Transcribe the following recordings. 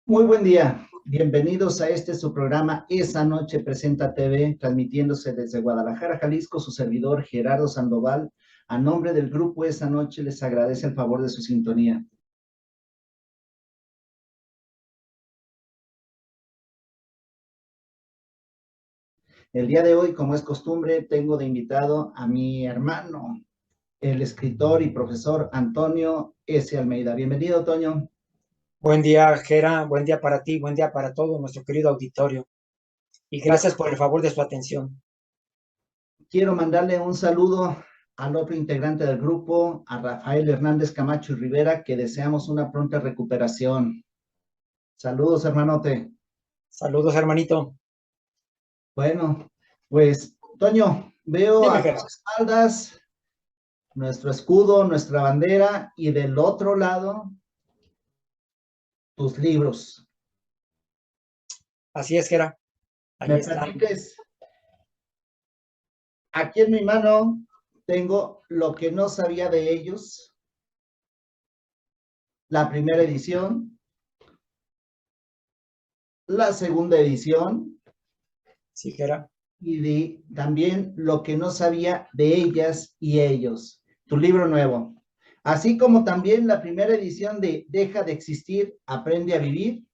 Muy buen día. Bienvenidos a este su programa Esa Noche Presenta TV, transmitiéndose desde Guadalajara, Jalisco, su servidor Gerardo Sandoval. A nombre del grupo Esa Noche les agradece el favor de su sintonía. El día de hoy, como es costumbre, tengo de invitado a mi hermano, el escritor y profesor Antonio S. Almeida. Bienvenido, Toño. Buen día, Gera, buen día para ti, buen día para todo nuestro querido auditorio. Y gracias por el favor de su atención. Quiero mandarle un saludo al otro integrante del grupo, a Rafael Hernández Camacho y Rivera, que deseamos una pronta recuperación. Saludos, hermanote. Saludos, hermanito. Bueno, pues, Toño, veo Dime, a tus Gera. espaldas nuestro escudo, nuestra bandera, y del otro lado, tus libros. Así es, Gera. Ahí ¿Me están. permites? Aquí en mi mano tengo Lo que no sabía de ellos, la primera edición, la segunda edición, Sí, Gera. y también Lo que no sabía de ellas y ellos, tu libro nuevo. Así como también la primera edición de Deja de existir, aprende a vivir,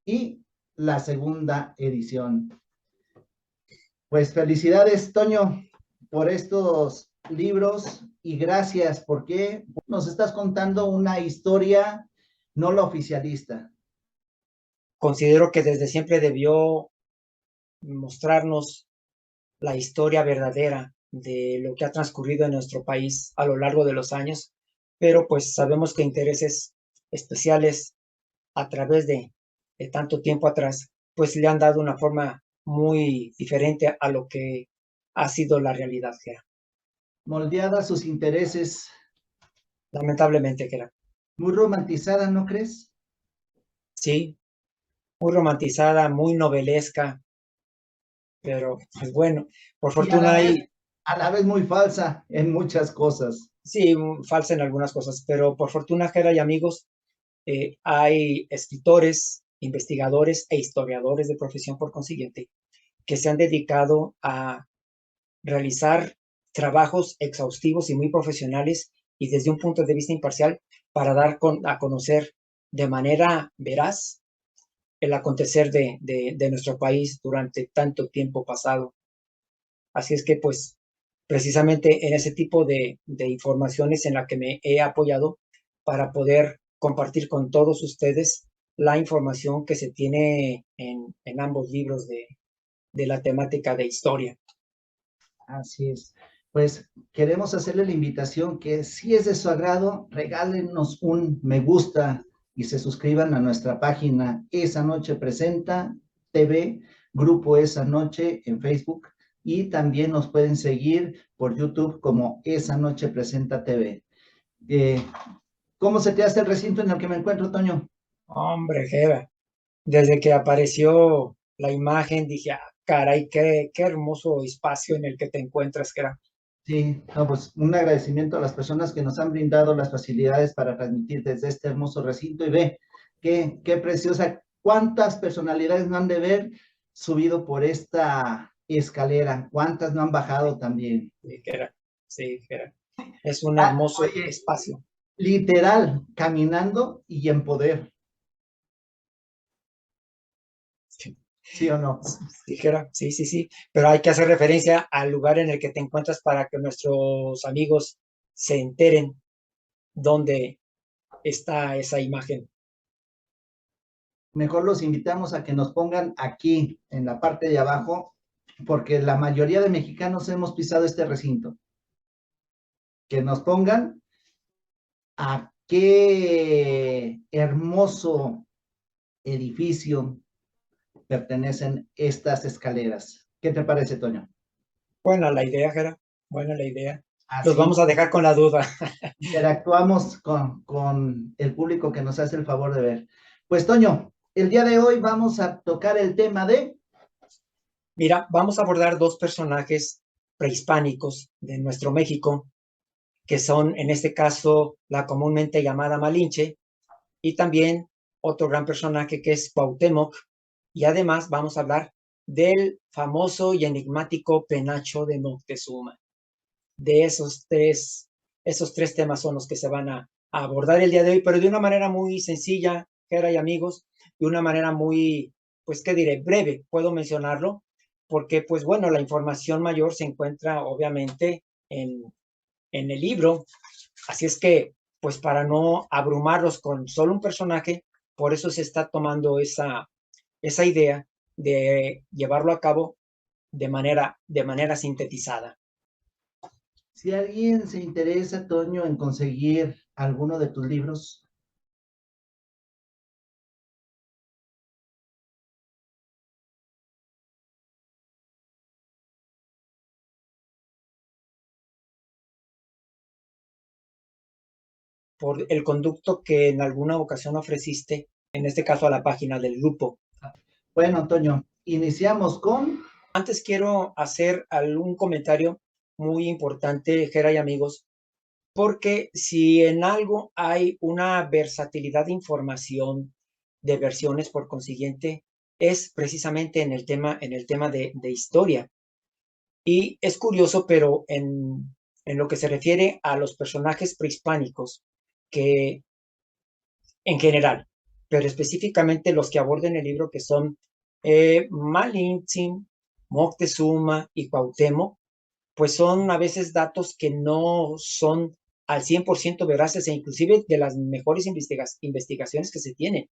y la segunda edición. Pues felicidades, Toño, por estos libros y gracias porque nos estás contando una historia no la oficialista. Considero que desde siempre debió mostrarnos la historia verdadera de lo que ha transcurrido en nuestro país a lo largo de los años, pero pues sabemos que intereses especiales a través de tanto tiempo atrás, pues le han dado una forma muy diferente a lo que ha sido la realidad, Gera. Moldeada a sus intereses, Lamentablemente, Gera. muy romantizada, ¿no crees? Sí, muy romantizada, muy novelesca, pero pues bueno, por Y fortuna hay, a la vez muy falsa en muchas cosas. sí, falsa en algunas cosas, pero por fortuna, Gera y amigos, hay escritores, investigadores e historiadores de profesión por consiguiente que se han dedicado a realizar trabajos exhaustivos y muy profesionales y desde un punto de vista imparcial para dar a conocer de manera veraz el acontecer de nuestro país durante tanto tiempo pasado. Así es que, pues, precisamente en ese tipo de informaciones en la que me he apoyado para poder compartir con todos ustedes la información que se tiene en ambos libros de la temática de historia. Así es. Pues queremos hacerle la invitación que si es de su agrado, regálenos un me gusta y se suscriban a nuestra página Esa Noche Presenta TV, Grupo Esa Noche en Facebook, y también nos pueden seguir por YouTube como Esa Noche Presenta TV. Eh, ¿Cómo se te hace el recinto en el que me encuentro, Toño? Hombre, Jera, desde que apareció la imagen dije, ah, caray, qué hermoso espacio en el que te encuentras, Jera. Sí, no, pues un agradecimiento a las personas que nos han brindado las facilidades para transmitir desde este hermoso recinto, y ve qué preciosa, cuántas personalidades no han de ver subido por esta escalera, cuántas no han bajado también. Sí, Jera, sí, Jera. Es un Ah, hermoso oye, espacio. literal, caminando y en poder, Sí, ¿sí o no? sí, Jera, sí, sí, sí. Pero hay que hacer referencia al lugar en el que te encuentras para que nuestros amigos se enteren dónde está esa imagen. Mejor los invitamos a que nos pongan aquí en la parte de abajo, porque la mayoría de mexicanos hemos pisado este recinto. Que nos pongan a qué hermoso edificio pertenecen estas escaleras. ¿Qué te parece, Toño? Buena la idea, Jera, buena la idea. Los Así vamos a dejar con la duda. interactuamos con el público que nos hace el favor de ver. Pues, Toño, el día de hoy vamos a tocar el tema de... Mira, vamos a abordar dos personajes prehispánicos de nuestro México, que son, en este caso, la comúnmente llamada Malinche y también otro gran personaje que es Cuauhtémoc, y además vamos a hablar del famoso y enigmático penacho de Moctezuma. De esos tres temas son los que se van a abordar el día de hoy, pero de una manera muy sencilla, Gera y amigos, de una manera muy, pues, ¿qué diré? Breve, puedo mencionarlo, porque, pues, bueno, la información mayor se encuentra, obviamente, en el libro, así es que, pues, para no abrumarlos con solo un personaje, por eso se está tomando esa idea de llevarlo a cabo de manera sintetizada. Si alguien se interesa, Toño, en conseguir alguno de tus libros, Por el conducto que en alguna ocasión ofreciste, en este caso a la página del grupo. bueno, Toño, iniciamos con... Antes quiero hacer algún comentario muy importante, Gera y amigos, porque si en algo hay una versatilidad de información, de versiones, por consiguiente, es precisamente en el tema de historia. Y es curioso, pero en lo que se refiere a los personajes prehispánicos, que en general, pero específicamente los que aborden el libro, que son Malintzin, Moctezuma y Cuauhtémoc, pues son a veces datos que no son al 100% veraces e inclusive de las mejores investigaciones que se tienen.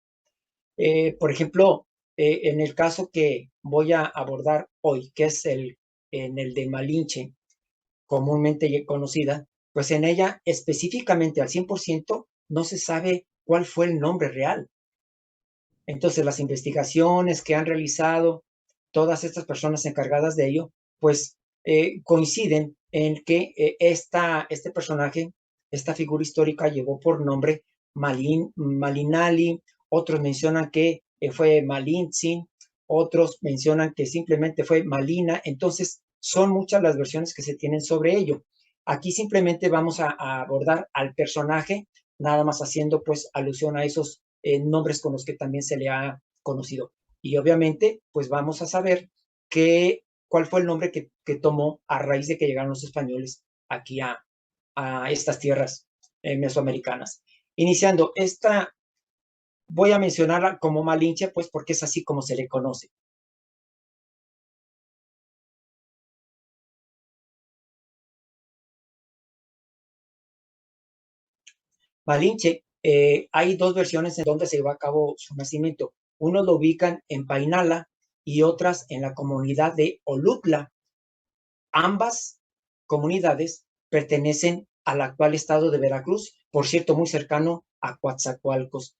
Por ejemplo, en el caso que voy a abordar hoy, que es en el de Malinche, comúnmente conocida, pues en ella específicamente al 100% no se sabe cuál fue el nombre real. Entonces, las investigaciones que han realizado todas estas personas encargadas de ello, pues coinciden en que este personaje, esta figura histórica, llevó por nombre Malinali, otros mencionan que fue Malintzin, otros mencionan que simplemente fue Malina. Entonces, son muchas las versiones que se tienen sobre ello. Aquí simplemente vamos a abordar al personaje, nada más haciendo pues alusión a esos nombres con los que también se le ha conocido. Y obviamente, pues vamos a saber cuál fue el nombre que tomó a raíz de que llegaron los españoles aquí a estas tierras mesoamericanas. Iniciando esta, voy a mencionarla como Malinche, pues porque es así como se le conoce. Malinche, hay dos versiones en donde se llevó a cabo su nacimiento. Unos lo ubican en Painala y otras en la comunidad de Olutla. Ambas comunidades pertenecen al actual estado de Veracruz, por cierto, muy cercano a Coatzacoalcos.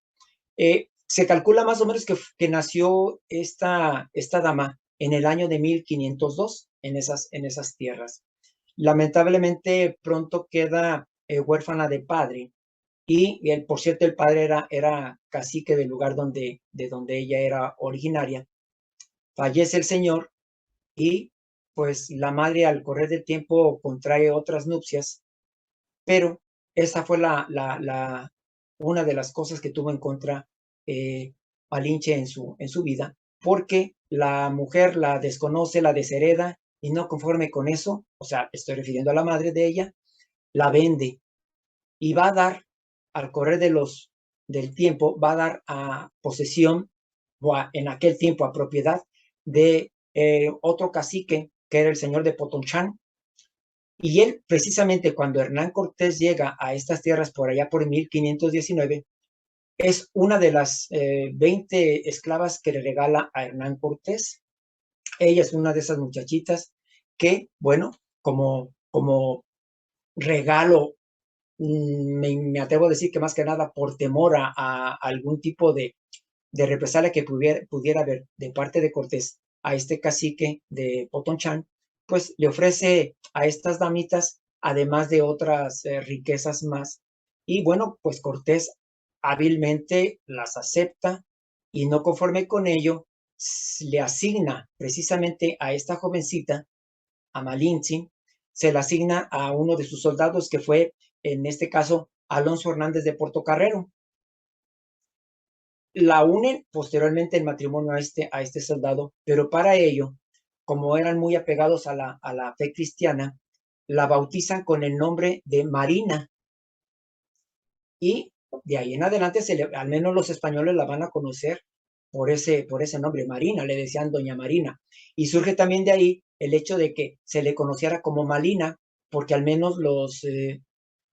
Se calcula más o menos que nació esta dama en el año de 1502 en esas tierras. Lamentablemente pronto queda huérfana de padre y por cierto, el padre era cacique del lugar de donde ella era originaria. Fallece el señor y pues la madre al correr del tiempo contrae otras nupcias, pero esa fue una de las cosas que tuvo en contra Malinche en su vida, porque la mujer la desconoce, la deshereda y no conforme con eso, o sea, estoy refiriendo a la madre de ella, la vende y va a dar, al correr del tiempo, va a dar a posesión o en aquel tiempo a propiedad de otro cacique que era el señor de Potonchán. Y él, precisamente cuando Hernán Cortés llega a estas tierras por allá por 1519, es una de las 20 esclavas que le regala a Hernán Cortés. Ella es una de esas muchachitas que, bueno, como regalo, me atrevo a decir que más que nada por temor a algún tipo de represalia que pudiera haber de parte de Cortés a este cacique de Potonchán, pues le ofrece a estas damitas, además de otras riquezas más. Y bueno, pues Cortés hábilmente las acepta y no conforme con ello, le asigna precisamente a esta jovencita, a Malintzin, se la asigna a uno de sus soldados que fue, en este caso, Alonso Hernández de Portocarrero. La unen posteriormente en matrimonio a este soldado, pero para ello, como eran muy apegados a la fe cristiana, la bautizan con el nombre de Marina y de ahí en adelante, al menos los españoles la van a conocer por ese nombre, Marina, le decían Doña Marina. Y surge también de ahí el hecho de que se le conociera como Malina, porque al menos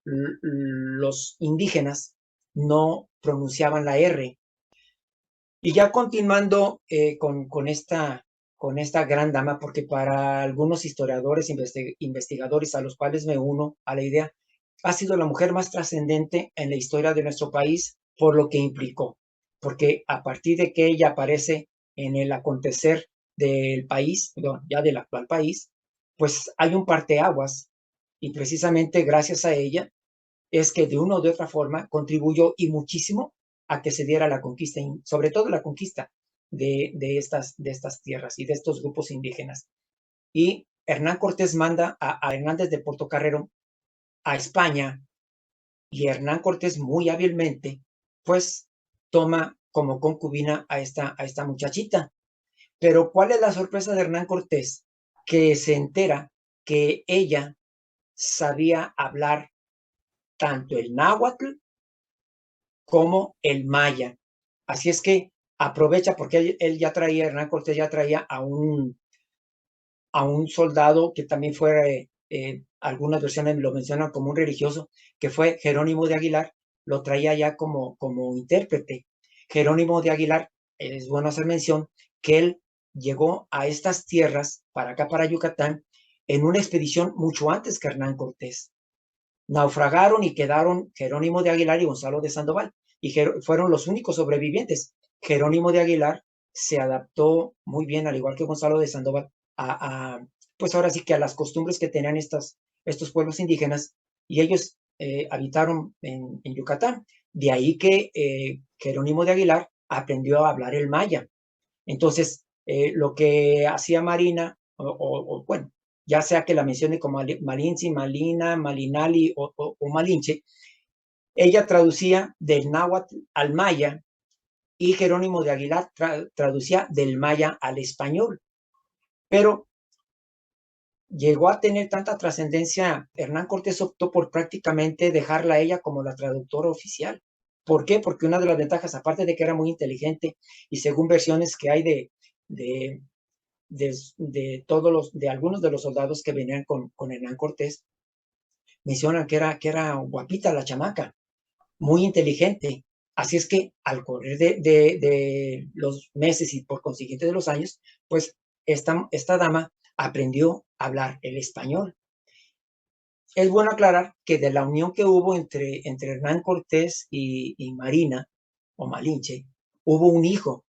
los indígenas no pronunciaban la R. Y ya continuando con esta gran dama, porque para algunos historiadores, investigadores a los cuales me uno a la idea, ha sido la mujer más trascendente en la historia de nuestro país por lo que implicó, porque a partir de que ella aparece en el acontecer del país, bueno, ya del actual país, pues hay un parteaguas y precisamente gracias a ella es que de una u otra forma contribuyó y muchísimo a que se diera la conquista, sobre todo la conquista de estas tierras y de estos grupos indígenas. Y Hernán Cortés manda a Hernández de Portocarrero a España y Hernán Cortés muy hábilmente, pues toma como concubina a esta muchachita. Pero ¿cuál es la sorpresa de Hernán Cortés? Que se entera que ella sabía hablar tanto el náhuatl como el maya. Así es que aprovecha, porque él ya traía, Hernán Cortés ya traía a un soldado que también fue, algunas versiones lo mencionan como un religioso, que fue Jerónimo de Aguilar, lo traía ya como intérprete. Jerónimo de Aguilar, es bueno hacer mención que él llegó a estas tierras, para acá, para Yucatán, en una expedición mucho antes que Hernán Cortés. Naufragaron y quedaron Jerónimo de Aguilar y Gonzalo de Sandoval, y fueron los únicos sobrevivientes. Jerónimo de Aguilar se adaptó muy bien, al igual que Gonzalo de Sandoval, pues ahora sí que a las costumbres que tenían estos pueblos indígenas, y ellos habitaron en Yucatán. De ahí que Jerónimo de Aguilar aprendió a hablar el maya. Entonces, lo que hacía Marina, bueno, ya sea que la mencione como Malinzi, Malina, Malinali o Malinche, ella traducía del náhuatl al maya y Jerónimo de Aguilar traducía del maya al español. Pero llegó a tener tanta trascendencia, Hernán Cortés optó por prácticamente dejarla a ella como la traductora oficial. ¿Por qué? Porque una de las ventajas, aparte de que era muy inteligente y según versiones que hay de, de algunos de los soldados que venían con Hernán Cortés, mencionan que era guapita la chamaca, muy inteligente. Así es que al correr de los meses y por consiguiente de los años, pues esta dama aprendió a hablar el español. Es bueno aclarar que de la unión que hubo entre Hernán Cortés y Marina, o Malinche, hubo un hijo,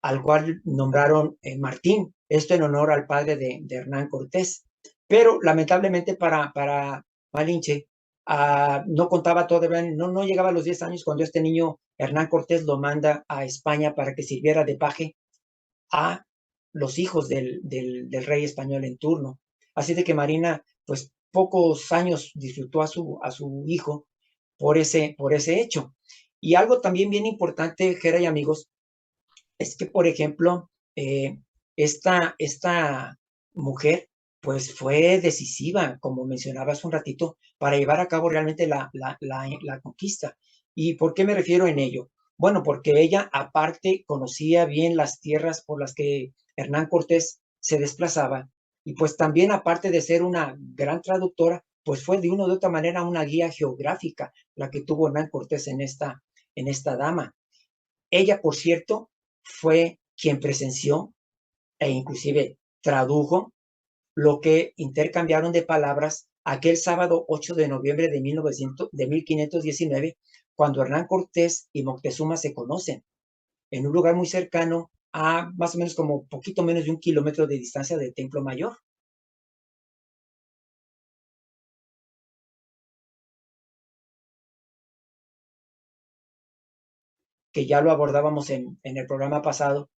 al cual nombraron Martín, esto en honor al padre de Hernán Cortés. Pero lamentablemente para Malinche, no contaba todavía, no llegaba a los 10 años cuando este niño, Hernán Cortés, lo manda a España para que sirviera de paje a los hijos del rey español en turno. Así de que Marina, pues pocos años disfrutó a su hijo por ese hecho. Y algo también bien importante, Jera y amigos, es que, por ejemplo, esta mujer, pues fue decisiva, como mencionaba hace un ratito, para llevar a cabo realmente la conquista. ¿Y por qué me refiero en ello? Bueno, porque ella aparte conocía bien las tierras por las que Hernán Cortés se desplazaba y pues también aparte de ser una gran traductora, pues fue de una u otra manera una guía geográfica la que tuvo Hernán Cortés en esta dama. Ella, por cierto, fue quien presenció e inclusive tradujo lo que intercambiaron de palabras aquel sábado 8 de noviembre de 1519, cuando Hernán Cortés y Moctezuma se conocen en un lugar muy cercano a más o menos como poquito menos de 1 kilómetro de distancia del Templo Mayor. Que ya lo abordábamos en el programa pasado,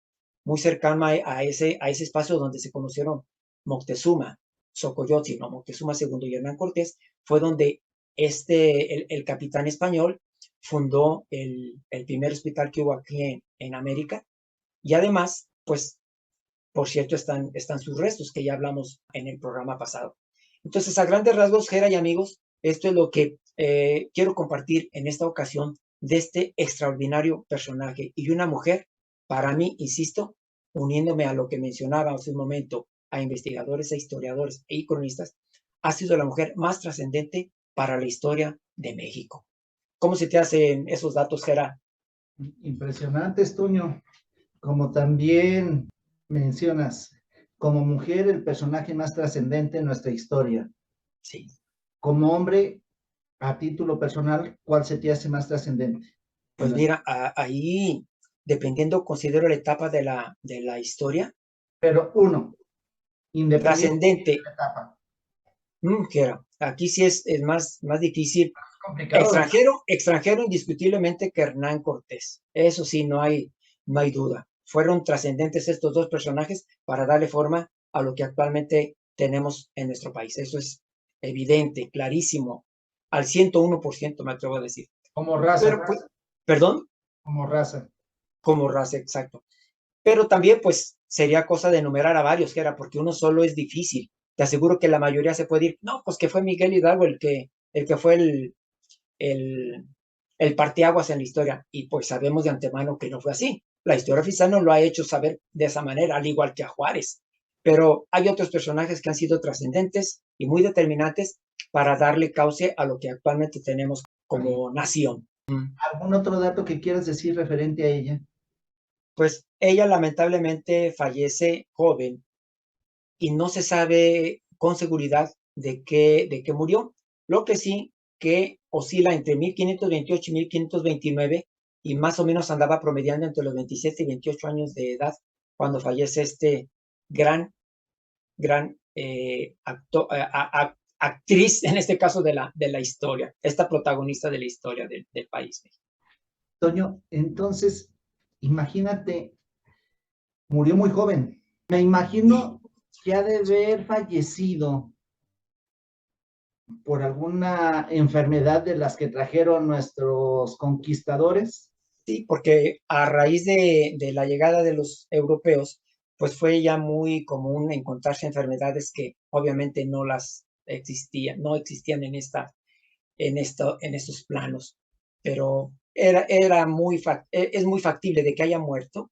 muy cercano a ese espacio donde se conocieron Moctezuma, Xocoyotzin, no, Moctezuma II y Hernán Cortés, fue donde el capitán español fundó el primer hospital que hubo aquí en América. Y además, pues, por cierto, están sus restos, que ya hablamos en el programa pasado. Entonces, a grandes rasgos, Gera y amigos, esto es lo que quiero compartir en esta ocasión de este extraordinario personaje y una mujer, para mí, insisto, uniéndome a lo que mencionaba hace un momento, a investigadores, a historiadores e cronistas, ha sido la mujer más trascendente para la historia de México. ¿Cómo se te hacen esos datos, Gera? Impresionantes, Toño. Como también mencionas, como mujer, el personaje más trascendente en nuestra historia. Sí. Como hombre, a título personal, ¿cuál se te hace más trascendente? Pues mira, ahí, dependiendo, considero la etapa de la historia, Pero uno, independiente trascendente. de la etapa. Gera, aquí sí es más difícil. Complicado, ¿verdad? Extranjero indiscutiblemente que Hernán Cortés. Eso sí, no hay duda. Fueron trascendentes estos dos personajes para darle forma a lo que actualmente tenemos en nuestro país. Eso es evidente, clarísimo, al 101% me atrevo a decir. Como raza, Pero, pues, perdón, como raza. como raza, exacto. Pero también, pues, sería cosa de enumerar a varios, que era porque uno solo es difícil. Te aseguro que la mayoría se puede ir, no, pues que fue Miguel Hidalgo el que fue el, el parteaguas en la historia. Y pues sabemos de antemano que no fue así. La historia oficial no lo ha hecho saber de esa manera, al igual que a Juárez. Pero hay otros personajes que han sido trascendentes y muy determinantes para darle cauce a lo que actualmente tenemos como nación. ¿Algún otro dato que quieras decir referente a ella? Pues ella lamentablemente fallece joven y no se sabe con seguridad de qué murió. Lo que sí que oscila entre 1528 y 1529 y más o menos andaba promediando entre los 27 y 28 años de edad cuando fallece este gran actriz, en este caso de la historia, esta protagonista de la historia del país. Toño, entonces, imagínate, murió muy joven. Me imagino que ha de haber fallecido por alguna enfermedad de las que trajeron nuestros conquistadores. Sí, porque a raíz de la llegada de los europeos, pues fue ya muy común encontrarse enfermedades que obviamente no existían en estos planos, pero es muy factible de que haya muerto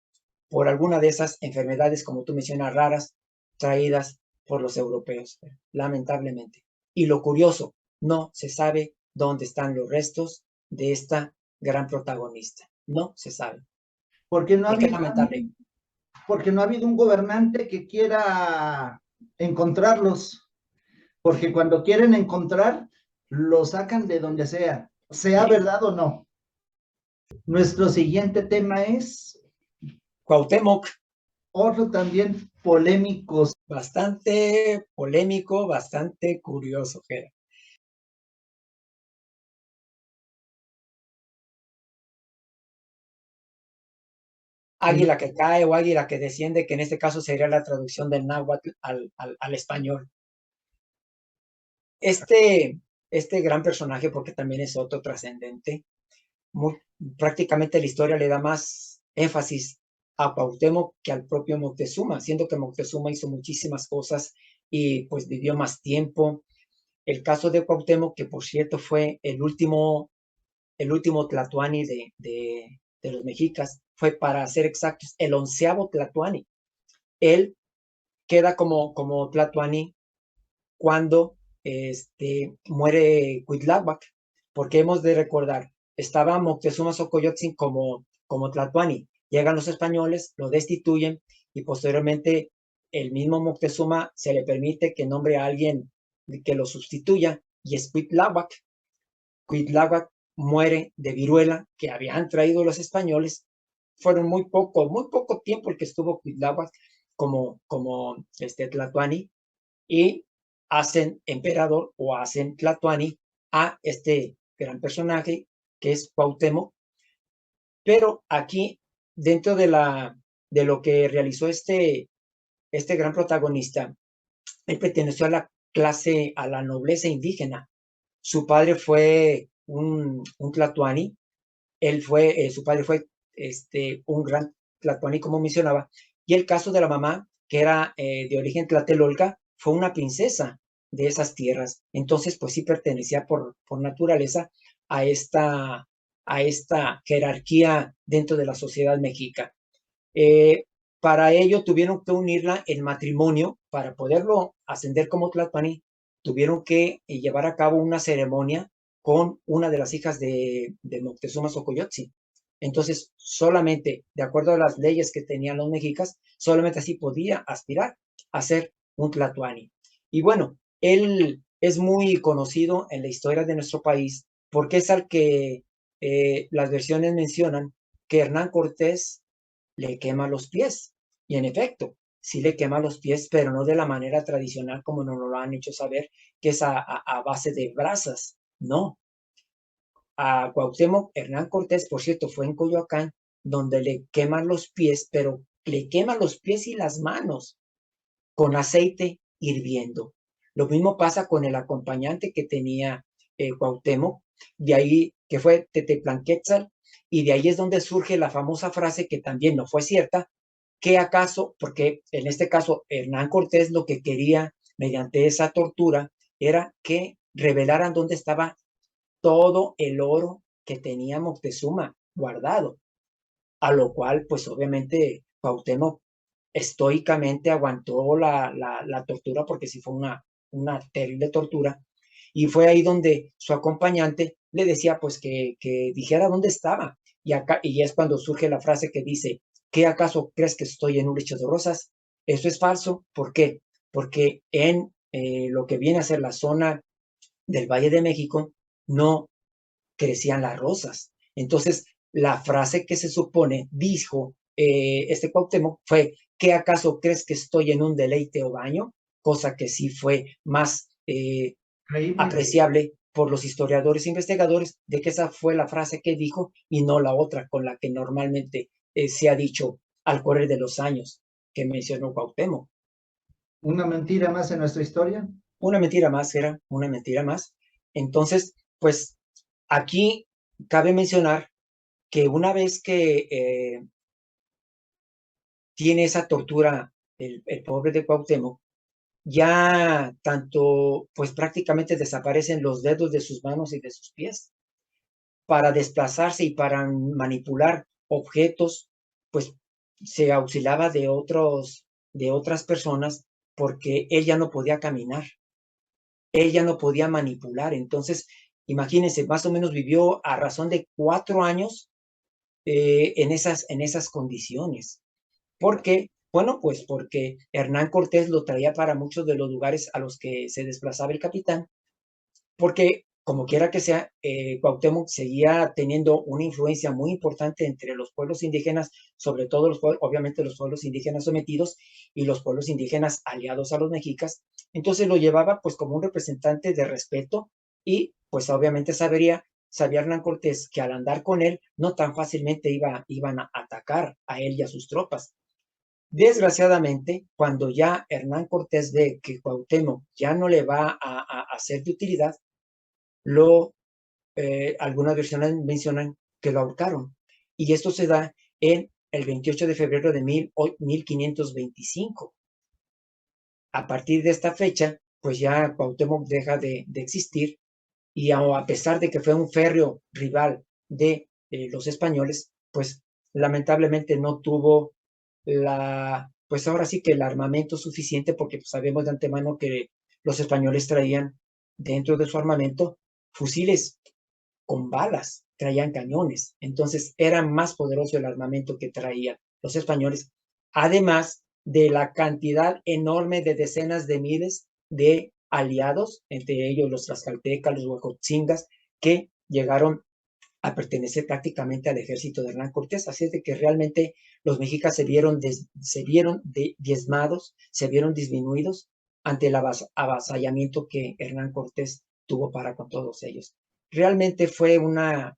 por alguna de esas enfermedades, como tú mencionas, raras, traídas por los europeos, lamentablemente. Y lo curioso, no se sabe dónde están los restos de esta gran protagonista. No se sabe. Porque no ha ¿Y qué habido, lamentable? porque no ha habido un gobernante que quiera encontrarlos. Porque cuando quieren encontrar, lo sacan de donde sea Sí. verdad o no. Nuestro siguiente tema es Cuauhtémoc, otro también polémico. bastante polémico, bastante curioso, Jera. Águila que cae o águila que desciende, que en este caso sería la traducción del náhuatl al español. Este gran personaje, porque también es otro trascendente, prácticamente la historia le da más énfasis a Cuauhtémoc que al propio Moctezuma, siendo que Moctezuma hizo muchísimas cosas y pues vivió más tiempo. El caso de Cuauhtémoc, que por cierto fue el último tlatoani de los mexicas, fue, para ser exactos, el 11º tlatoani. Él queda como tlatoani cuando muere Cuitláhuac, porque hemos de recordar, estaba Moctezuma Xocoyotzin como tlatoani, llegan los españoles, lo destituyen y posteriormente el mismo Moctezuma se le permite que nombre a alguien que lo sustituya y es Cuitláhuac. Cuitláhuac muere de viruela que habían traído los españoles. Fueron muy poco tiempo el que estuvo Cuitláhuac como tlatoani y hacen emperador o hacen tlatoani a este gran personaje que es Cuauhtémoc. Pero aquí, dentro de lo que realizó este gran protagonista, él perteneció a la nobleza indígena. Su padre fue un tlatoani su padre fue un gran tlatoani, como mencionaba, y el caso de la mamá, que era de origen tlatelolca, fue una princesa de esas tierras. Entonces, pues sí pertenecía por naturaleza a esta jerarquía dentro de la sociedad mexica. Eh, para ello tuvieron que unirla en matrimonio para poderlo ascender como tlatoani. Tuvieron que llevar a cabo una ceremonia con una de las hijas de Moctezuma Xocoyotzin. Entonces, solamente, de acuerdo a las leyes que tenían los mexicas, solamente así podía aspirar a ser un tlatoani. Y bueno, él es muy conocido en la historia de nuestro país porque es al que las versiones mencionan que Hernán Cortés le quema los pies. Y en efecto, sí le quema los pies, pero no de la manera tradicional como nos lo han hecho saber, que es a base de brasas. No. A Cuauhtémoc Hernán Cortés, por cierto, fue en Coyoacán, donde le queman los pies, pero le queman los pies y las manos con aceite hirviendo. Lo mismo pasa con el acompañante que tenía Cuauhtémoc, de ahí que fue Teteplanquetzal, y de ahí es donde surge la famosa frase que también no fue cierta, que acaso, porque en este caso Hernán Cortés lo que quería mediante esa tortura era que revelaran dónde estaba todo el oro que tenía Moctezuma guardado, a lo cual pues obviamente Cuauhtémoc estoicamente aguantó la tortura porque sí fue una terrible tortura. Y fue ahí donde su acompañante le decía pues que dijera dónde estaba. Y es cuando surge la frase que dice, ¿qué acaso crees que estoy en un lecho de rosas? Eso es falso. ¿Por qué? Porque en lo que viene a ser la zona del Valle de México no crecían las rosas. Entonces, la frase que se supone dijo Cuauhtémoc fue, ¿qué acaso crees que estoy en un deleite o baño? Cosa que sí fue más Increíble. apreciable por los historiadores e investigadores de que esa fue la frase que dijo y no la otra con la que normalmente se ha dicho al correr de los años que mencionó Cuauhtémoc. Una mentira más en nuestra historia. Una mentira más era una mentira más. Entonces, pues aquí cabe mencionar que una vez que tiene esa tortura el pobre de Cuauhtémoc, ya tanto, pues prácticamente desaparecen los dedos de sus manos y de sus pies. Para desplazarse y para manipular objetos, pues se auxiliaba de otras personas porque él ya no podía caminar, él ya no podía manipular. Entonces, imagínense, más o menos vivió a razón de 4 años en esas condiciones. ¿Por qué? Bueno, pues porque Hernán Cortés lo traía para muchos de los lugares a los que se desplazaba el capitán, porque como quiera que sea, Cuauhtémoc seguía teniendo una influencia muy importante entre los pueblos indígenas, sobre todo obviamente los pueblos indígenas sometidos y los pueblos indígenas aliados a los mexicas. Entonces lo llevaba pues como un representante de respeto y pues obviamente sabía Hernán Cortés que al andar con él no tan fácilmente iban a atacar a él y a sus tropas. Desgraciadamente, cuando ya Hernán Cortés ve que Cuauhtémoc ya no le va a ser de utilidad, algunas versiones mencionan que lo ahorcaron. Y esto se da en el 28 de febrero de 1525. A partir de esta fecha, pues ya Cuauhtémoc deja de existir y a pesar de que fue un férreo rival de los españoles, pues lamentablemente no tuvo pues ahora sí que el armamento suficiente, porque pues, sabemos de antemano que los españoles traían dentro de su armamento fusiles con balas, traían cañones, entonces era más poderoso el armamento que traían los españoles, además de la cantidad enorme de decenas de miles de aliados, entre ellos los tlaxcaltecas, los huejotzingas, que llegaron a pertenecer prácticamente al ejército de Hernán Cortés, así es de que realmente los mexicas se vieron diezmados, se vieron disminuidos ante el avasallamiento que Hernán Cortés tuvo para con todos ellos. Realmente fue una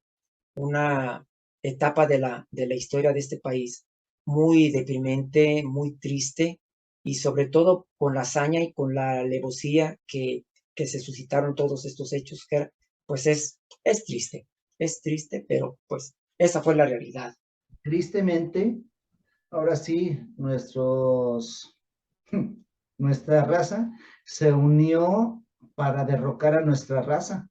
etapa de la historia de este país muy deprimente, muy triste y sobre todo con la hazaña y con la alevosía que se suscitaron todos estos hechos, que pues es triste, pero pues Esa fue la realidad. Tristemente, ahora sí, nuestra raza se unió para derrocar a nuestra raza.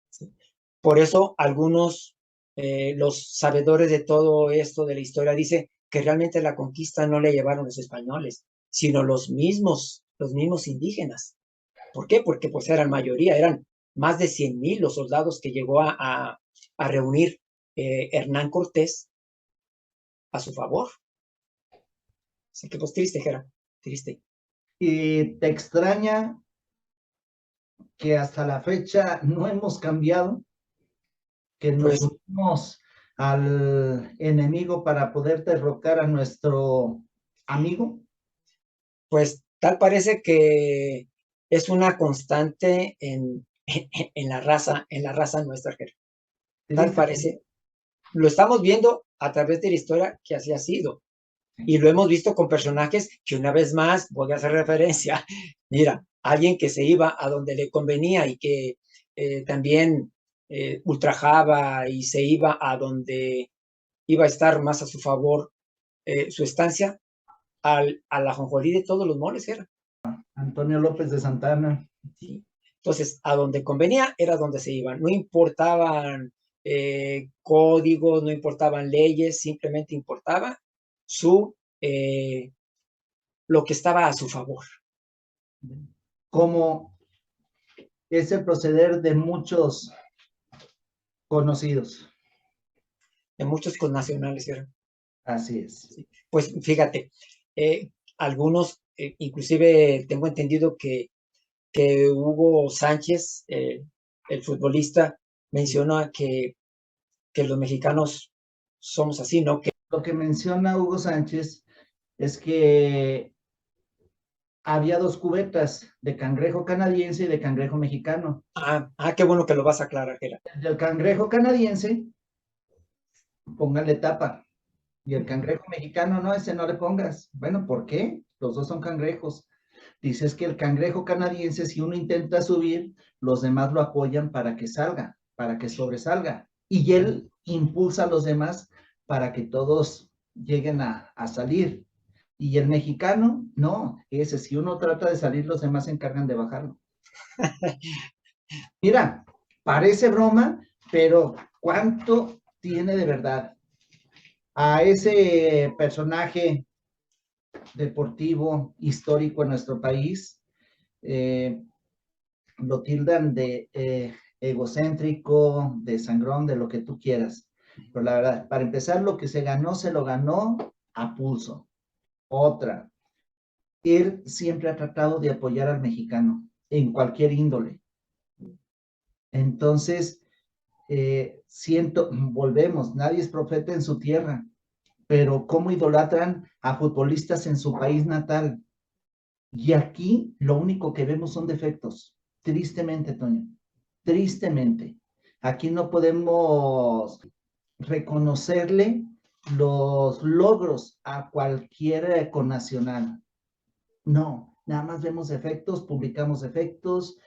¿Sí? Por eso algunos, los sabedores de todo esto de la historia, dicen que realmente la conquista no le llevaron los españoles, sino los mismos indígenas. ¿Por qué? Porque pues eran mayoría, eran más de 100,000 los soldados que llegó a reunir Hernán Cortés a su favor. Así que pues triste, Jera, triste. Y te extraña que hasta la fecha no hemos cambiado, que nos Pues, unimos al enemigo para poder derrocar a nuestro amigo. pues tal parece que es una constante en la raza nuestra, Jera. Tal Tristemente, parece, lo estamos viendo a través de la historia que así ha sido. Y lo hemos visto con personajes que una vez más, voy a hacer referencia, mira, alguien que se iba a donde le convenía y que también ultrajaba y se iba a donde iba a estar más a su favor su estancia, a la jonjolí de todos los moles era. Antonio López de Santana. ¿Sí? Entonces, a donde convenía era donde se iban. No importaban códigos, no importaban leyes, simplemente importaba su, lo que estaba a su favor. Como es el proceder de muchos conocidos. De muchos connacionales eran. Así es. ¿Sí? Pues fíjate, algunos, inclusive tengo entendido que Hugo Sánchez, el futbolista, menciona que los mexicanos somos así, ¿no? Que, Lo que menciona Hugo Sánchez es que había dos cubetas de cangrejo canadiense y de cangrejo mexicano. qué bueno que lo vas a aclarar, Gera. El del cangrejo canadiense, póngale tapa. Y el cangrejo mexicano, no, ese no le pongas. Bueno, ¿por qué? Los dos son cangrejos. Dices que el cangrejo canadiense, si uno intenta subir, los demás lo apoyan para que salga, para que sobresalga. Y él impulsa a los demás para que todos lleguen a salir. Y el mexicano, no, ese, si uno trata de salir, los demás se encargan de bajarlo. Mira, parece broma, pero ¿cuánto tiene de verdad? A ese personaje deportivo histórico en nuestro país, lo tildan de egocéntrico, de sangrón, de lo que tú quieras. Pero la verdad, para empezar, lo que se ganó, se lo ganó a pulso. Otra, él siempre ha tratado de apoyar al mexicano en cualquier índole. Entonces, volvemos, nadie es profeta en su tierra, pero cómo idolatran a futbolistas en su país natal. Y aquí lo único que vemos son defectos. Tristemente, Toño. Tristemente. Aquí no podemos reconocerle los logros a cualquier connacional. No, nada más vemos defectos, publicamos defectos,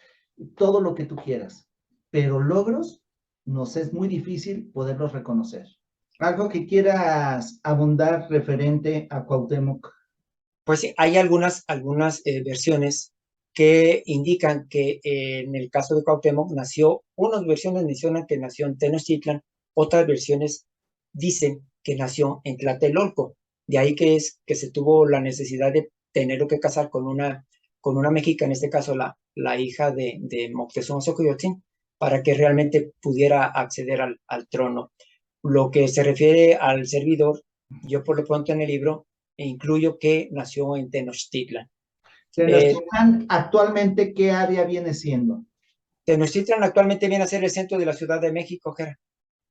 todo lo que tú quieras. Pero logros, nos es muy difícil poderlos reconocer. Algo que quieras abundar referente a Cuauhtémoc. Pues sí, hay algunas versiones que indican que en el caso de Cuauhtémoc nació, unas versiones mencionan que nació en Tenochtitlan, otras versiones dicen que nació en Tlatelolco. De ahí que es que se tuvo la necesidad de tenerlo que casar con una mexica, en este caso la hija de Moctezuma Xocoyotzin, para que realmente pudiera acceder al trono. Lo que se refiere al servidor, yo por lo pronto en el libro incluyo que nació en Tenochtitlan. Tenochtitlan, actualmente, ¿qué área viene siendo? Tenochtitlan actualmente viene a ser el centro de la Ciudad de México, Jera.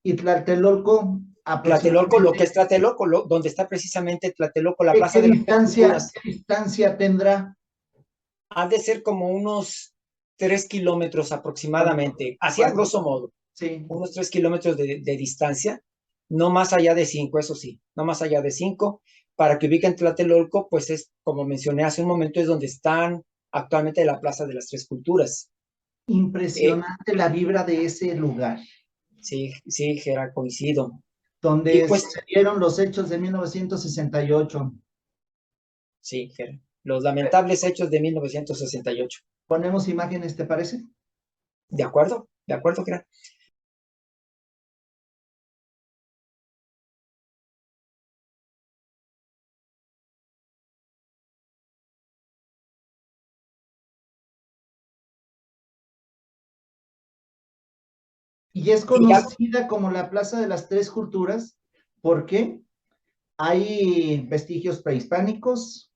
Y Tlatelolco, Tlatelolco, lo que aproximadamente, es Tlatelolco, donde está precisamente Tlatelolco, la Plaza de las Tres Culturas, qué distancia tendrá? ha de ser como unos 3 kilómetros aproximadamente, así a ¿Cuánto? grosso modo, Sí, unos 3 kilómetros de distancia, no más allá de 5, eso sí, no más allá de 5. Para que ubiquen Tlatelolco, pues es, como mencioné hace un momento, es donde están actualmente la Plaza de las Tres Culturas. Eh, impresionante la vibra de ese lugar. sí, sí, Gera, coincido. Y donde pues, sucedieron los hechos de 1968. sí, Gera, los lamentables hechos de 1968. Ponemos imágenes, ¿te parece? De acuerdo, Gera. Y es Y ya, conocida como la Plaza de las Tres Culturas porque hay vestigios prehispánicos,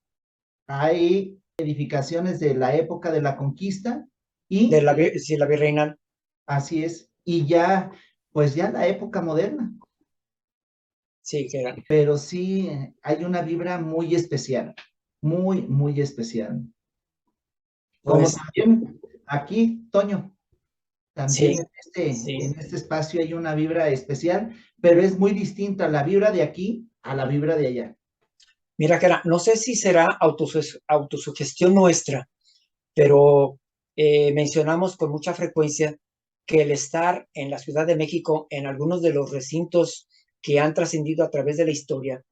hay edificaciones de la época de la conquista de y sí, la virreinal, así es, y ya, pues ya la época moderna, sí, Gera. pero sí hay una vibra muy especial, muy, muy especial. Como Pues, también aquí, Toño, sí, también sí. en este espacio hay una vibra especial, pero es muy distinta la vibra de aquí a la vibra de allá. Mira, Gera, no sé si será autosugestión nuestra, pero mencionamos con mucha frecuencia que el estar en la Ciudad de México, en algunos de los recintos que han trascendido a través de la historia,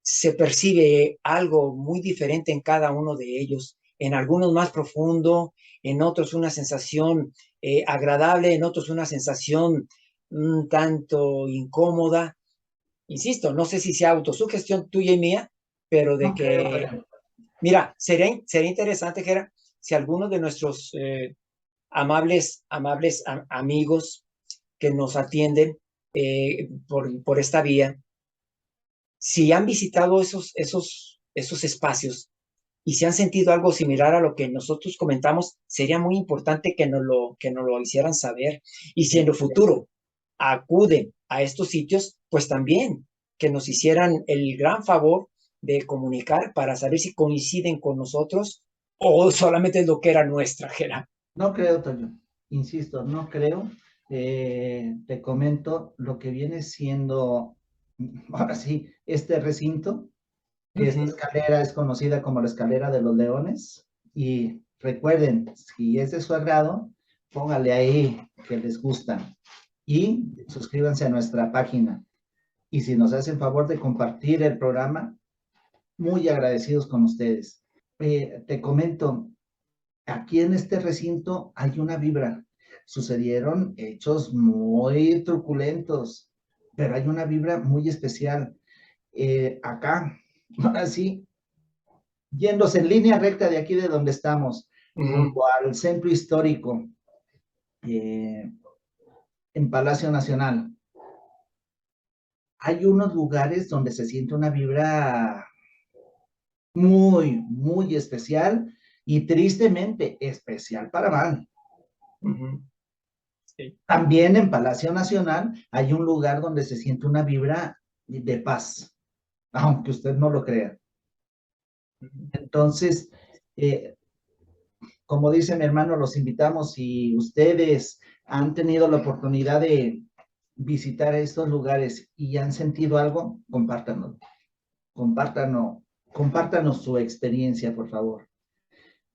se percibe algo muy diferente en cada uno de ellos, en algunos más profundo, en otros una sensación agradable, en otros una sensación un tanto incómoda. Insisto, no sé si sea autosugestión tuya y mía, pero de No creo, que, Toño. mira, sería interesante, Gera, si algunos de nuestros amables amigos que nos atienden por esta vía, si han visitado esos espacios y si han sentido algo similar a lo que nosotros comentamos, sería muy importante que nos lo hicieran saber. Y si en lo futuro acuden a estos sitios, pues también que nos hicieran el gran favor de comunicar para saber si coinciden con nosotros o solamente es lo que era nuestra, Gera. No creo, Toño. Insisto, no creo. Te comento lo que viene siendo, ahora sí, este recinto, Uh que esta -huh. escalera es conocida como la escalera de los leones. Y recuerden, si es de su agrado, póngale ahí que les gusta y suscríbanse a nuestra página. Y si nos hacen favor de compartir el programa, muy agradecidos con ustedes. Te comento, aquí en este recinto hay una vibra. Sucedieron hechos muy truculentos, pero hay una vibra muy especial. Acá, ahora sí, yéndose en línea recta de aquí de donde estamos, Uh -huh. rumbo al centro histórico, eh, en Palacio Nacional, hay unos lugares donde se siente una vibra muy, muy especial y tristemente especial para mal. Uh -huh. Sí. También en Palacio Nacional hay un lugar donde se siente una vibra de paz, aunque usted no lo crea. Uh -huh. Entonces, eh, como dice mi hermano, los invitamos, si ustedes han tenido la oportunidad de visitar estos lugares y han sentido algo, compártanos, compártanos, compártanos su experiencia, por favor.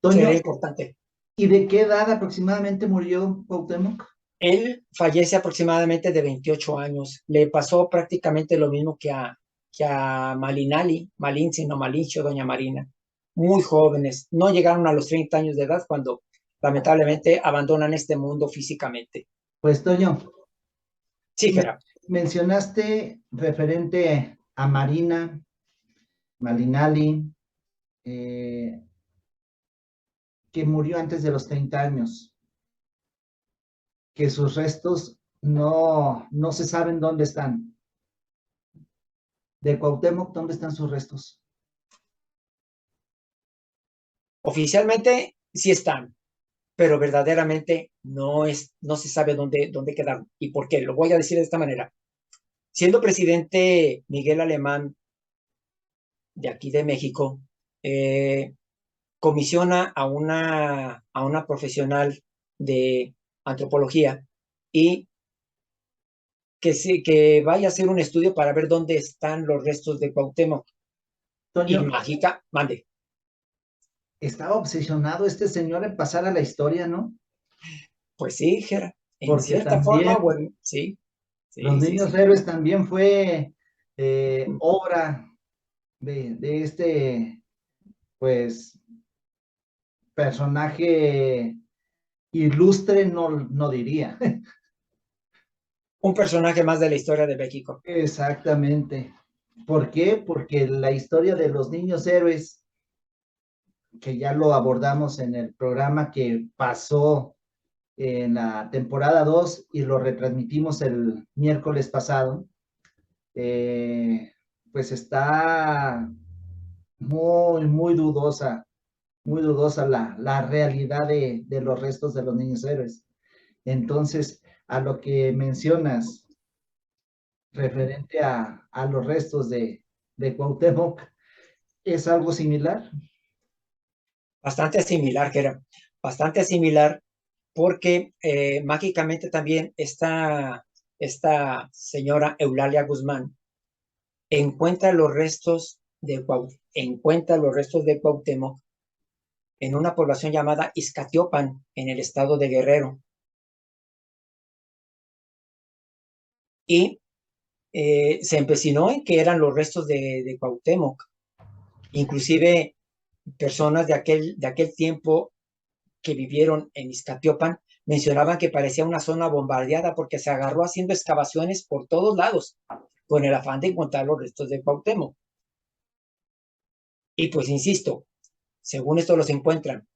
Sería Toño, importante. ¿y de qué edad aproximadamente murió Cuauhtémoc? Él fallece aproximadamente de 28 años. Le pasó prácticamente lo mismo que a Malinali, Malinche, no Malinche, doña Marina. Muy jóvenes, no llegaron a los 30 años de edad cuando lamentablemente abandonan este mundo físicamente. Pues Toño, Sí, me- Gerard. mencionaste referente a Marina, Malinali, eh, que murió antes de los 30 años, que sus restos no se saben dónde están. De Cuauhtémoc, ¿dónde están sus restos? Oficialmente sí están, pero verdaderamente no se sabe dónde quedaron y por qué. Lo voy a decir de esta manera. Siendo presidente Miguel Alemán de aquí de México, eh, comisiona a una profesional de antropología y que vaya a hacer un estudio para ver dónde están los restos de Cuauhtémoc. Toño, Y mágica, mande. estaba obsesionado este señor en pasar a la historia, ¿no? Pues sí, Gera. En porque cierta forma, también bueno, sí, los sí, sí, niños sí. héroes también fue obra de este, pues, personaje ilustre, no, no diría. Un personaje más de la historia de México. Exactamente. ¿Por qué? Porque la historia de los niños héroes, que ya lo abordamos en el programa que pasó en la temporada 2 y lo retransmitimos el miércoles pasado, eh, pues está muy dudosa la realidad de los restos de los niños héroes. Entonces, a lo que mencionas referente a los restos de Cuauhtémoc, ¿es algo similar? Bastante similar, que era bastante similar, porque mágicamente también esta señora Eulalia Guzmán encuentra los restos de Cuauhtémoc en una población llamada Izcatiopan, en el estado de Guerrero. Y se empecinó en que eran los restos de Cuauhtémoc. Inclusive personas de aquel tiempo que vivieron en Izcatiopan mencionaban que parecía una zona bombardeada porque se agarró haciendo excavaciones por todos lados con el afán de encontrar los restos de Cuauhtémoc. Y pues insisto, según esto los encuentran.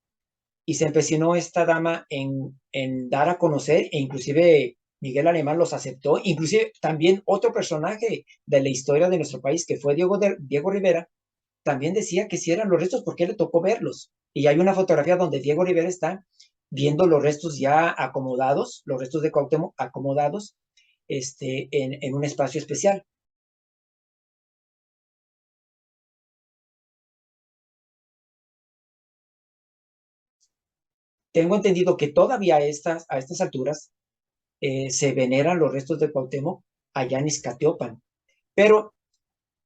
Y se empecinó esta dama en dar a conocer, e inclusive Miguel Alemán los aceptó, inclusive también otro personaje de la historia de nuestro país, que fue Diego Rivera, también decía que si eran los restos porque le tocó verlos. Y hay una fotografía donde Diego Rivera está viendo los restos ya acomodados, los restos de Cuauhtémoc acomodados, en un espacio especial. Tengo entendido que todavía a estas alturas se veneran los restos de Cuauhtémoc allá en Izcatiopan, pero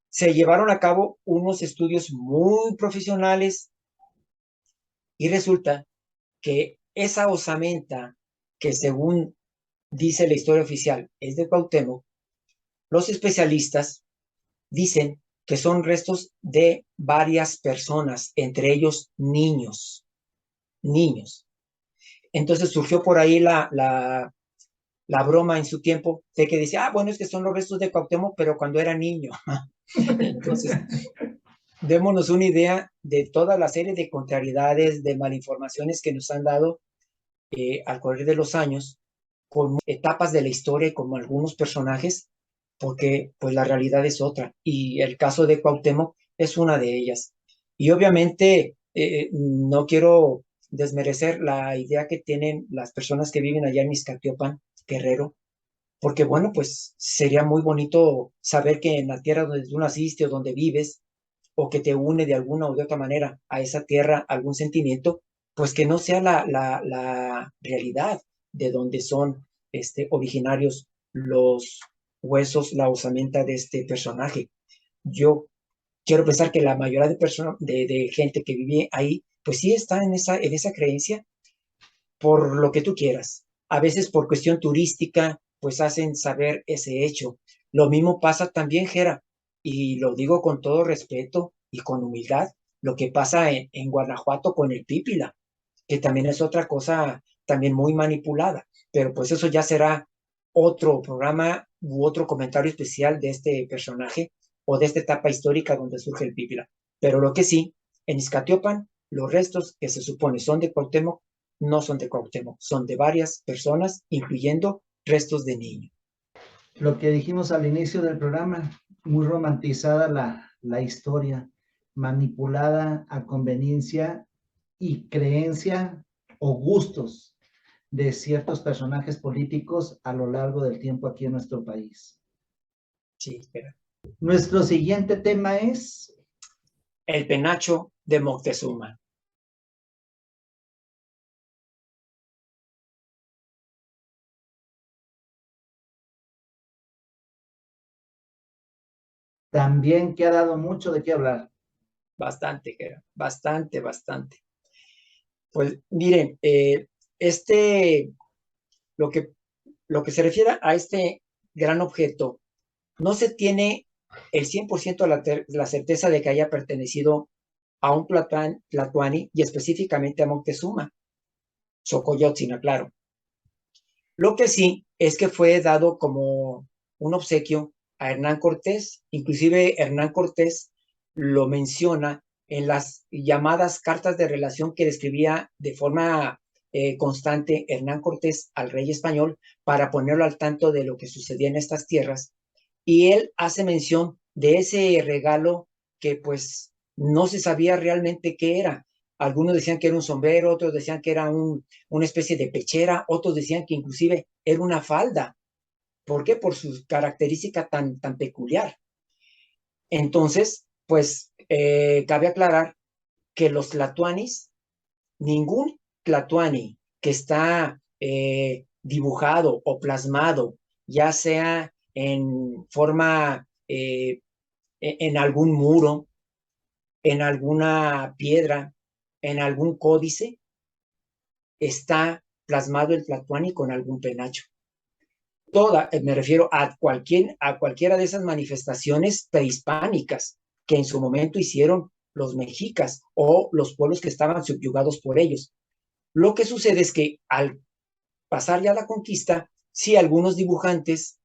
se llevaron a cabo unos estudios muy profesionales y resulta que esa osamenta que según dice la historia oficial es de Cuauhtémoc, los especialistas dicen que son restos de varias personas, entre ellos niños, niños. Entonces surgió por ahí la broma en su tiempo de que dice, bueno, es que son los restos de Cuauhtémoc, pero cuando era niño. Entonces, démonos una idea de toda la serie de contrariedades, de malinformaciones que nos han dado al correr de los años, con etapas de la historia y como algunos personajes, porque pues la realidad es otra. Y el caso de Cuauhtémoc es una de ellas. Y obviamente no quiero desmerecer la idea que tienen las personas que viven allá en Izcatiopan, Guerrero, porque bueno, pues sería muy bonito saber que en la tierra donde tú naciste o donde vives, o que te une de alguna o de otra manera a esa tierra algún sentimiento, pues que no sea la realidad de donde son originarios los huesos, la osamenta de este personaje. Yo quiero pensar que la mayoría de personas, de gente que vive ahí, pues sí está en esa creencia por lo que tú quieras. A veces por cuestión turística, pues hacen saber ese hecho. Lo mismo pasa también, Gera, y lo digo con todo respeto y con humildad, lo que pasa en Guanajuato con el Pípila, que también es otra cosa también muy manipulada, pero pues eso ya será otro programa u otro comentario especial de este personaje o de esta etapa histórica donde surge el Pípila. Pero lo que sí, en Izcatiopan, los restos que se supone son de Cuauhtémoc no son de Cuauhtémoc, son de varias personas, incluyendo restos de niños. Lo que dijimos al inicio del programa, muy romantizada la historia, manipulada a conveniencia y creencia o gustos de ciertos personajes políticos a lo largo del tiempo aquí en nuestro país. Sí, espera. Nuestro siguiente tema es El penacho de Moctezuma. también que ha dado mucho de qué hablar. Bastante, bastante, bastante. Pues miren, lo que lo que se refiere a este gran objeto, no se tiene el 100% la certeza de que haya pertenecido a un tlatoani y específicamente a Moctezuma, Xocoyotzin, aclaro. Lo que sí es que fue dado como un obsequio a Hernán Cortés, inclusive Hernán Cortés lo menciona en las llamadas cartas de relación que describía de forma constante Hernán Cortés al rey español para ponerlo al tanto de lo que sucedía en estas tierras. Y él hace mención de ese regalo que pues no se sabía realmente qué era. Algunos decían que era un sombrero, otros decían que era una especie de pechera, otros decían que inclusive era una falda. ¿Por qué? Por su característica tan peculiar. Entonces, pues cabe aclarar que los tlatoanis, ningún tlatoani que está dibujado o plasmado, ya sea en forma, en algún muro, en alguna piedra, en algún códice, está plasmado el tlatoani con algún penacho. Me refiero a cualquiera de esas manifestaciones prehispánicas que en su momento hicieron los mexicas o los pueblos que estaban subyugados por ellos. Lo que sucede es que al pasar ya la conquista, sí, algunos dibujantes,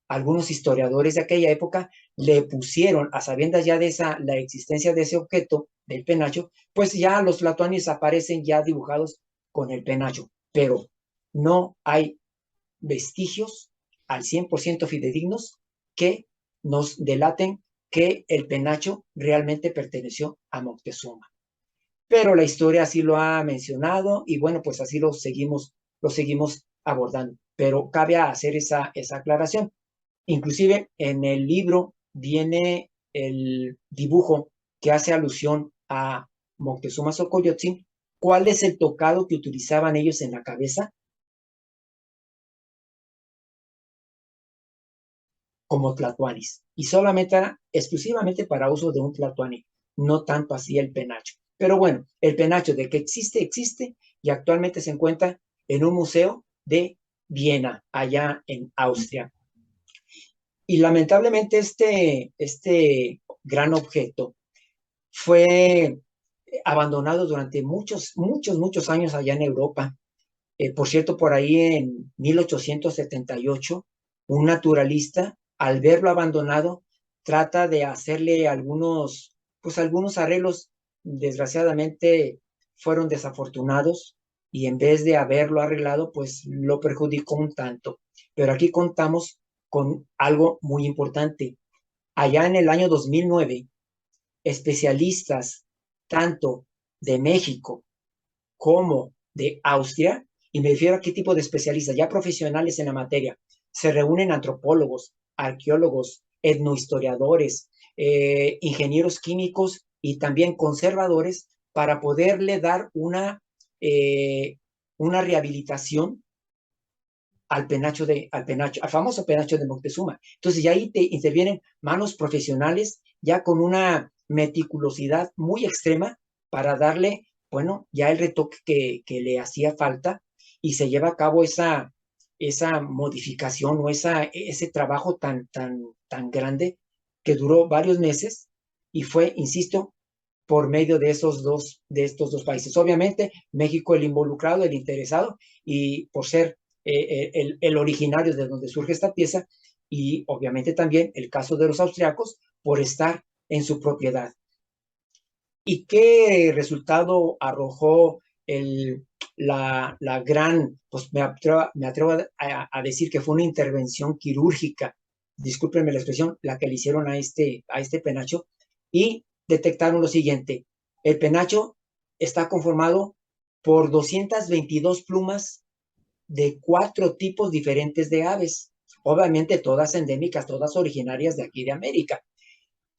algunos historiadores de aquella época le pusieron, a sabiendas ya de la existencia de ese objeto, del penacho, pues ya los tlatoanis aparecen ya dibujados con el penacho, pero no hay vestigios al 100% fidedignos que nos delaten que el penacho realmente perteneció a Moctezuma. Pero la historia así lo ha mencionado y bueno, pues así lo seguimos abordando. Pero cabe hacer esa aclaración. Inclusive en el libro viene el dibujo que hace alusión a Moctezuma Xocoyotzin. ¿Cuál es el tocado que utilizaban ellos en la cabeza? Como tlatoanis. Y solamente era exclusivamente para uso de un tlatoani, no tanto así el penacho. Pero bueno, el penacho de que existe, existe y actualmente se encuentra en un museo de Viena, allá en Austria. Y lamentablemente este gran objeto fue abandonado durante muchos años allá en Europa. Por cierto, por ahí en 1878, un naturalista, al verlo abandonado, trata de hacerle algunos arreglos. Desgraciadamente fueron desafortunados y en vez de haberlo arreglado, pues lo perjudicó un tanto. Pero aquí contamos con algo muy importante. Allá en el año 2009, especialistas tanto de México como de Austria, y me refiero a qué tipo de especialistas, ya profesionales en la materia, se reúnen antropólogos, arqueólogos, etnohistoriadores, ingenieros químicos y también conservadores para poderle dar una rehabilitación al famoso penacho de Moctezuma. Entonces ya ahí te intervienen manos profesionales ya con una meticulosidad muy extrema para darle, bueno, ya el retoque que le hacía falta y se lleva a cabo esa modificación o ese trabajo tan grande que duró varios meses y fue, insisto, por medio de estos dos países. Obviamente, México el involucrado, el interesado, y por ser el originario de donde surge esta pieza, y obviamente también el caso de los austriacos por estar en su propiedad. ¿Y qué resultado arrojó la gran, pues me atrevo a decir que fue una intervención quirúrgica, discúlpenme la expresión, la que le hicieron a este penacho, y detectaron lo siguiente: el penacho está conformado por 222 plumas de 4 tipos diferentes de aves, obviamente todas endémicas, todas originarias de aquí de América.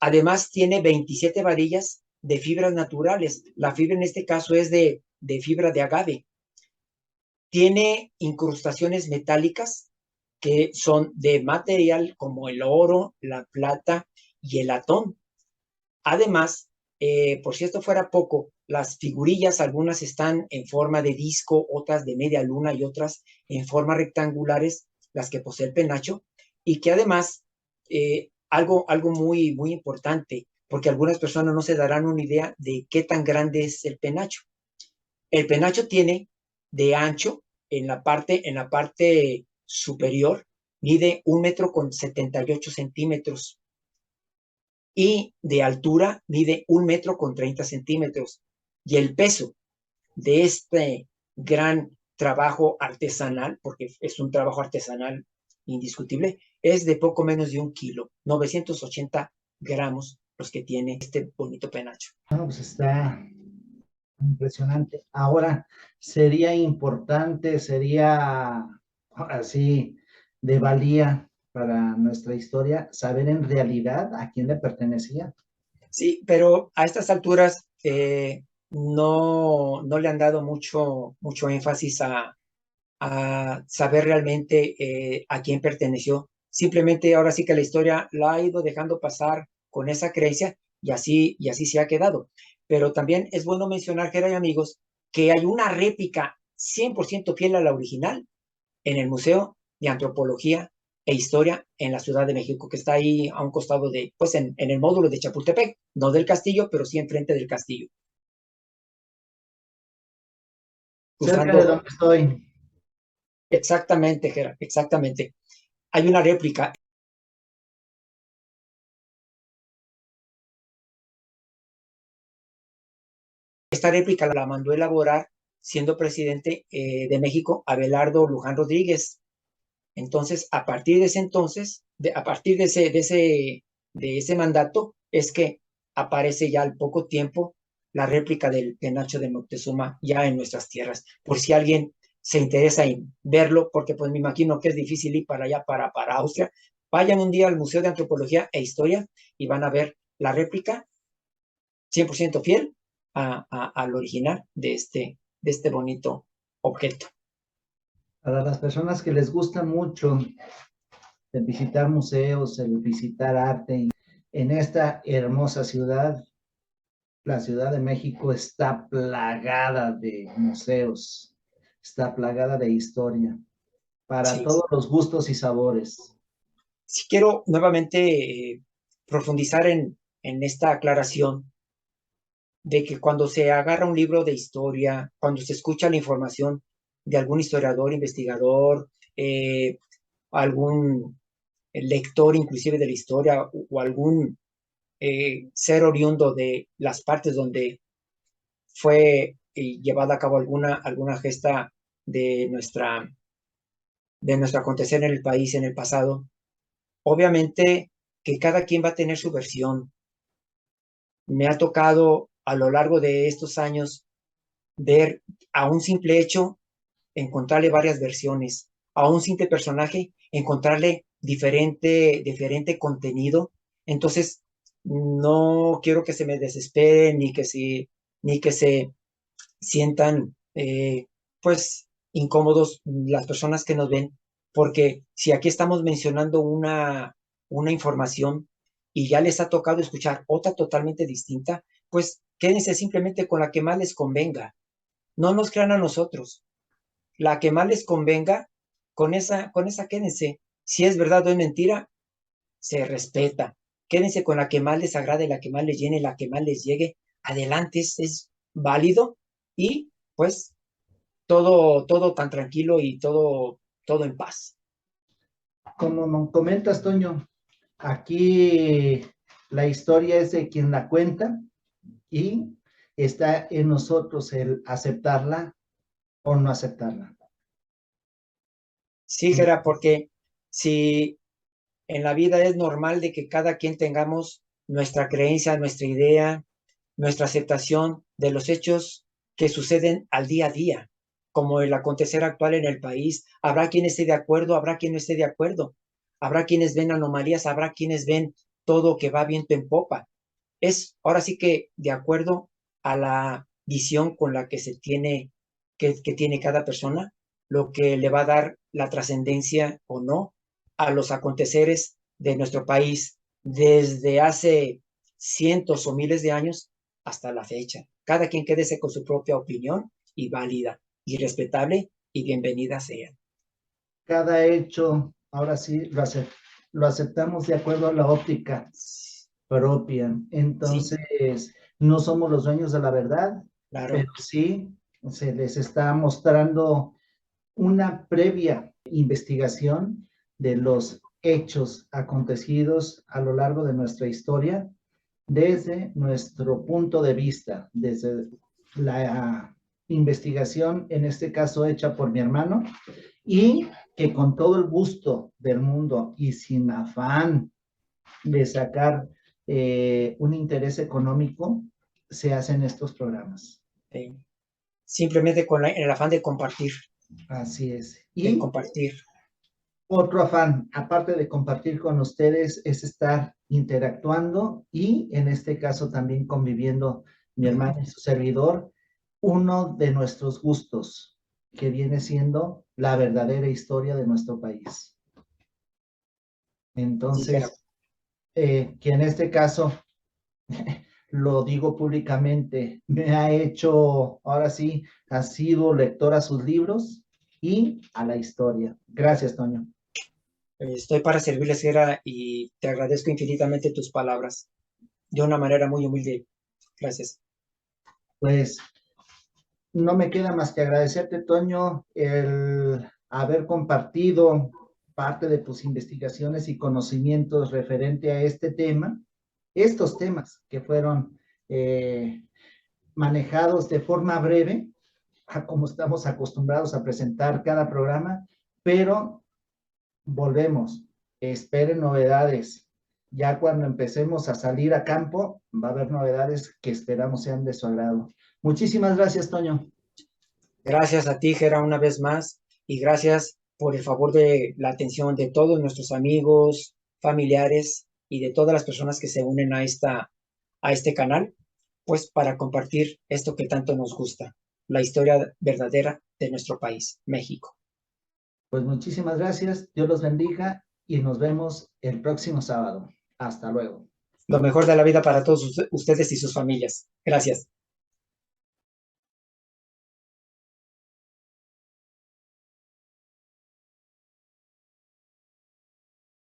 Además tiene 27 varillas de fibras naturales. La fibra en este caso es de fibra de agave. Tiene incrustaciones metálicas que son de material como el oro, la plata y el latón. Además, por si esto fuera poco, las figurillas, algunas están en forma de disco, otras de media luna y otras en formas rectangulares, las que posee el penacho, y que además, algo muy, muy importante, porque algunas personas no se darán una idea de qué tan grande es el penacho. El penacho tiene de ancho en la parte superior, mide 1 metro con 78 centímetros y de altura mide 1 metro con 30 centímetros. Y el peso de este gran trabajo artesanal, porque es un trabajo artesanal indiscutible, es de poco menos de 1 kilo, 980 gramos los que tiene este bonito penacho. No, pues está impresionante. Ahora, sería importante, sería así de valía para nuestra historia saber en realidad a quién le pertenecía. Sí, pero a estas alturas no le han dado mucho énfasis a saber realmente a quién perteneció. Simplemente ahora sí que la historia la ha ido dejando pasar con esa creencia y así se ha quedado. Pero también es bueno mencionar, Geray, amigos, que hay una réplica 100% fiel a la original en el Museo de Antropología e Historia en la Ciudad de México, que está ahí a un costado de, pues en el módulo de Chapultepec, no del castillo, pero sí enfrente del castillo. Cerca de Usando donde estoy. exactamente, Gerard, exactamente. Hay una réplica. Esta réplica la mandó elaborar siendo presidente de México Abelardo Luján Rodríguez. Entonces, a partir de ese entonces, a partir de ese mandato, es que aparece ya al poco tiempo la réplica del penacho de Moctezuma ya en nuestras tierras. Por si alguien se interesa en verlo, porque pues me imagino que es difícil ir para allá, para Austria, vayan un día al Museo de Antropología e Historia y van a ver la réplica 100% fiel al original de este bonito objeto. Para las personas que les gusta mucho el visitar museos, el visitar arte, en esta hermosa ciudad, la Ciudad de México está plagada de museos, está plagada de historia, para Sí, todos los gustos y sabores. si quiero nuevamente profundizar en esta aclaración de que cuando se agarra un libro de historia, cuando se escucha la información de algún historiador, investigador, algún lector inclusive de la historia o algún ser oriundo de las partes donde fue llevada a cabo alguna gesta de de nuestro acontecer en el país en el pasado, obviamente que cada quien va a tener su versión. Me ha tocado a lo largo de estos años ver a un simple hecho, encontrarle varias versiones, a un simple personaje, encontrarle diferente contenido. Entonces, no quiero que se me desesperen ni que se sientan pues incómodos las personas que nos ven, porque si aquí estamos mencionando una información y ya les ha tocado escuchar otra totalmente distinta, pues quédense simplemente con la que más les convenga. No nos crean a nosotros. La que más les convenga, con esa quédense. Si es verdad o es mentira, se respeta. Quédense con la que más les agrade, la que más les llene, la que más les llegue. Adelante, es válido y pues todo tan tranquilo y todo en paz. Como comentas, Toño, aquí la historia es de quien la cuenta y está en nosotros el aceptarla o no aceptarla. Sí, Gera, porque si en la vida es normal de que cada quien tengamos nuestra creencia, nuestra idea, nuestra aceptación de los hechos que suceden al día a día, como el acontecer actual en el país. Habrá quien esté de acuerdo, habrá quien no esté de acuerdo, habrá quienes ven anomalías, habrá quienes ven todo que va viento en popa. Es ahora sí que de acuerdo a la visión con la que se tiene, que tiene cada persona, lo que le va a dar la trascendencia o no a los aconteceres de nuestro país desde hace cientos o miles de años hasta la fecha. Cada quien quédese con su propia opinión y válida y respetable y bienvenida sea. cada hecho, ahora sí, lo aceptamos de acuerdo a la óptica propia. Sí, Entonces, no somos los dueños de la verdad, claro, pero sí se les está mostrando una previa investigación de los hechos acontecidos a lo largo de nuestra historia desde nuestro punto de vista, desde la investigación, en este caso hecha por mi hermano, y que con todo el gusto del mundo y sin afán de sacar un interés económico, se hacen estos programas. eh, simplemente con el afán de compartir, Así es. de Y compartir. otro afán, aparte de compartir con ustedes, es estar interactuando y en este caso también conviviendo mi hermano y su servidor, uno de nuestros gustos, que viene siendo la verdadera historia de nuestro país. Sí, pero Entonces, que en este caso, lo digo públicamente, me ha hecho, ahora sí, ha sido lector a sus libros y a la historia. Gracias, Toño. estoy para servirles, Gera, y te agradezco infinitamente tus palabras de una manera muy humilde. Gracias. Pues no me queda más que agradecerte, Toño, el haber compartido parte de tus investigaciones y conocimientos referente a este tema, estos temas que fueron manejados de forma breve, a como estamos acostumbrados a presentar cada programa, pero volvemos, esperen novedades. Ya cuando empecemos a salir a campo, va a haber novedades que esperamos sean de su agrado. Muchísimas gracias, Toño. Gracias a ti, Gera, una vez más, y gracias por el favor de la atención de todos nuestros amigos, familiares y de todas las personas que se unen a este canal, pues para compartir esto que tanto nos gusta, la historia verdadera de nuestro país, México. Pues muchísimas gracias, Dios los bendiga y nos vemos el próximo sábado. Hasta luego. Lo mejor de la vida para todos ustedes y sus familias. Gracias.